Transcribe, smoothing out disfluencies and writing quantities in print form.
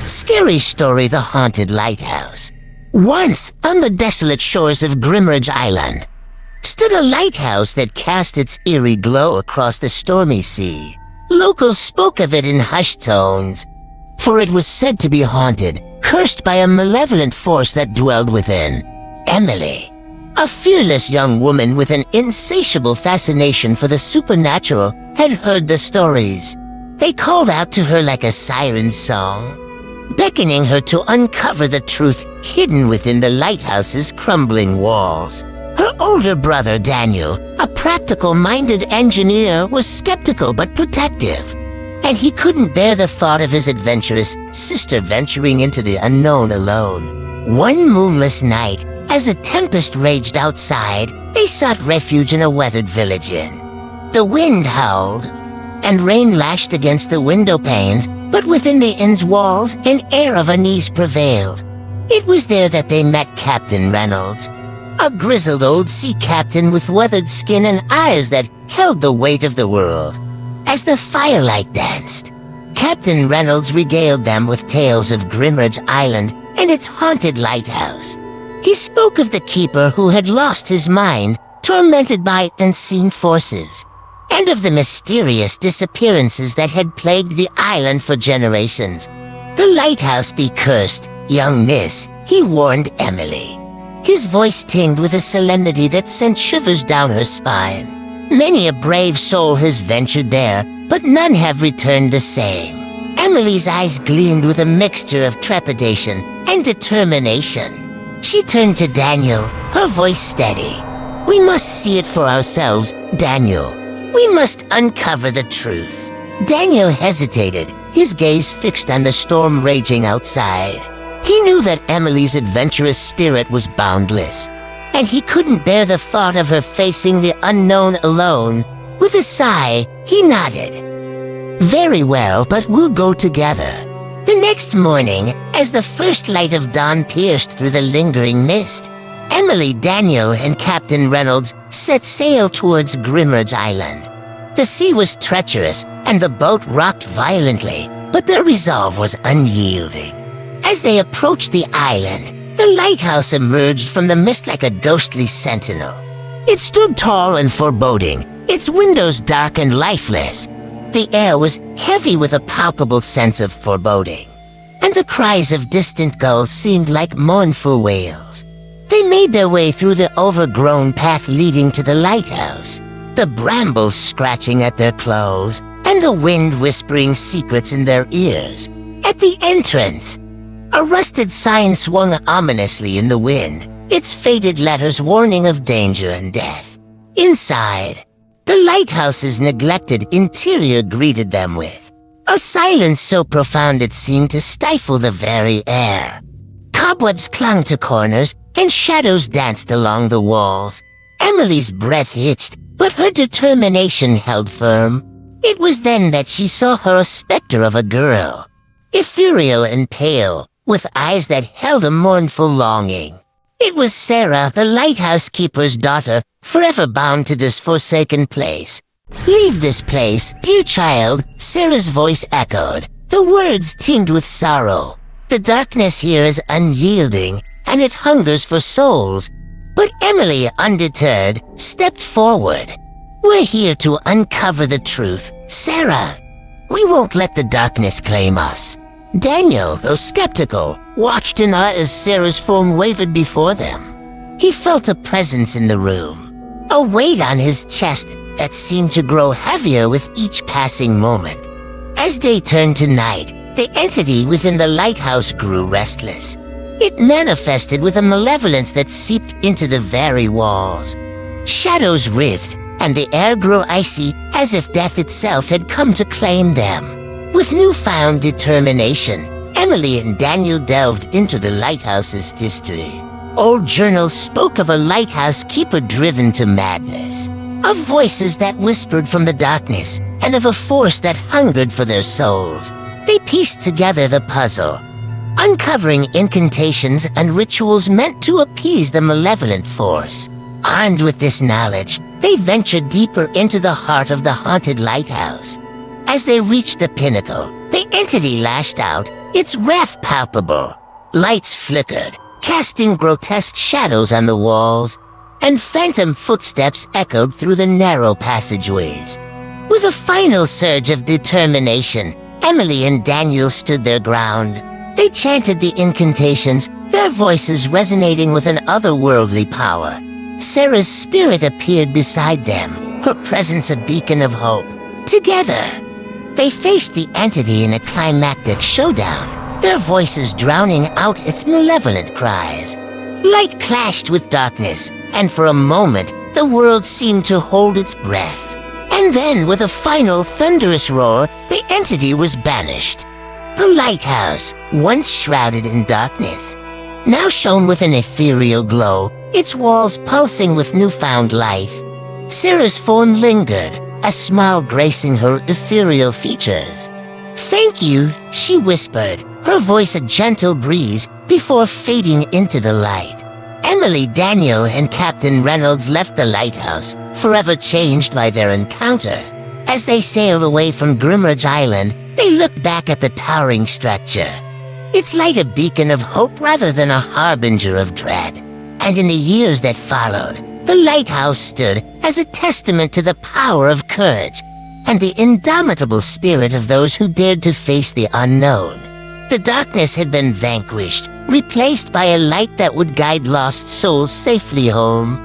Scary story, the haunted lighthouse. Once, on the desolate shores of Grimridge Island, stood a lighthouse that cast its eerie glow across the stormy sea. Locals spoke of it in hushed tones, for it was said to be haunted, cursed by a malevolent force that dwelled within. Emily, a fearless young woman with an insatiable fascination for the supernatural, had heard the stories. They called out to her like a siren's song, beckoning her to uncover the truth hidden within the lighthouse's crumbling walls. Her older brother, Daniel, a practical-minded engineer, was skeptical but protective, and he couldn't bear the thought of his adventurous sister venturing into the unknown alone. One moonless night, as a tempest raged outside, they sought refuge in a weathered village inn. The wind howled, and rain lashed against the window panes, but within the inn's walls, an air of unease prevailed. It was there that they met Captain Reynolds, a grizzled old sea captain with weathered skin and eyes that held the weight of the world. As the firelight danced, Captain Reynolds regaled them with tales of Grimridge Island and its haunted lighthouse. He spoke of the keeper who had lost his mind, tormented by unseen forces, and of the mysterious disappearances that had plagued the island for generations. The lighthouse be cursed, young miss, he warned Emily, his voice tinged with a solemnity that sent shivers down her spine. Many a brave soul has ventured there, but none have returned the same. Emily's eyes gleamed with a mixture of trepidation and determination. She turned to Daniel, her voice steady. "We must see it for ourselves, Daniel. We must uncover the truth." Daniel hesitated, his gaze fixed on the storm raging outside. He knew that Emily's adventurous spirit was boundless, and he couldn't bear the thought of her facing the unknown alone. With a sigh, he nodded. "Very well, but we'll go together." The next morning, as the first light of dawn pierced through the lingering mist, Emily, Daniel, and Captain Reynolds set sail towards Grimridge Island. The sea was treacherous, and the boat rocked violently, but their resolve was unyielding. As they approached the island, the lighthouse emerged from the mist like a ghostly sentinel. It stood tall and foreboding, its windows dark and lifeless. The air was heavy with a palpable sense of foreboding, and the cries of distant gulls seemed like mournful wails. They made their way through the overgrown path leading to the lighthouse, the brambles scratching at their clothes, and the wind whispering secrets in their ears. At the entrance, a rusted sign swung ominously in the wind, its faded letters warning of danger and death. Inside, the lighthouse's neglected interior greeted them with a silence so profound it seemed to stifle the very air. Cobwebs clung to corners, and shadows danced along the walls. Emily's breath hitched, but her determination held firm. It was then that she saw her a specter of a girl, ethereal and pale, with eyes that held a mournful longing. It was Sarah, the lighthouse keeper's daughter, forever bound to this forsaken place. "Leave this place, dear child," Sarah's voice echoed, the words tinged with sorrow. "The darkness here is unyielding, and it hungers for souls." But Emily, undeterred, stepped forward. "We're here to uncover the truth, Sarah. We won't let the darkness claim us." Daniel, though skeptical, watched in awe as Sarah's form wavered before them. He felt a presence in the room, a weight on his chest that seemed to grow heavier with each passing moment. As day turned to night, the entity within the lighthouse grew restless. It manifested with a malevolence that seeped into the very walls. Shadows writhed, and the air grew icy, as if death itself had come to claim them. With newfound determination, Emily and Daniel delved into the lighthouse's history. Old journals spoke of a lighthouse keeper driven to madness, of voices that whispered from the darkness, and of a force that hungered for their souls. They pieced together the puzzle, uncovering incantations and rituals meant to appease the malevolent force. Armed with this knowledge, they ventured deeper into the heart of the haunted lighthouse. As they reached the pinnacle, the entity lashed out, its wrath palpable. Lights flickered, casting grotesque shadows on the walls, and phantom footsteps echoed through the narrow passageways. With a final surge of determination, Emily and Daniel stood their ground. They chanted the incantations, their voices resonating with an otherworldly power. Sarah's spirit appeared beside them, her presence a beacon of hope. Together, they faced the entity in a climactic showdown, their voices drowning out its malevolent cries. Light clashed with darkness, and for a moment, the world seemed to hold its breath. And then, with a final thunderous roar, the entity was banished. The lighthouse, once shrouded in darkness, now shone with an ethereal glow, its walls pulsing with newfound life. Sarah's form lingered, a smile gracing her ethereal features. "Thank you," she whispered, her voice a gentle breeze before fading into the light. Emily, Daniel, and Captain Reynolds left the lighthouse, forever changed by their encounter. As they sailed away from Grimridge Island, they looked back at the towering structure. Its light a beacon of hope rather than a harbinger of dread. And in the years that followed, the lighthouse stood as a testament to the power of courage and the indomitable spirit of those who dared to face the unknown. The darkness had been vanquished, replaced by a light that would guide lost souls safely home.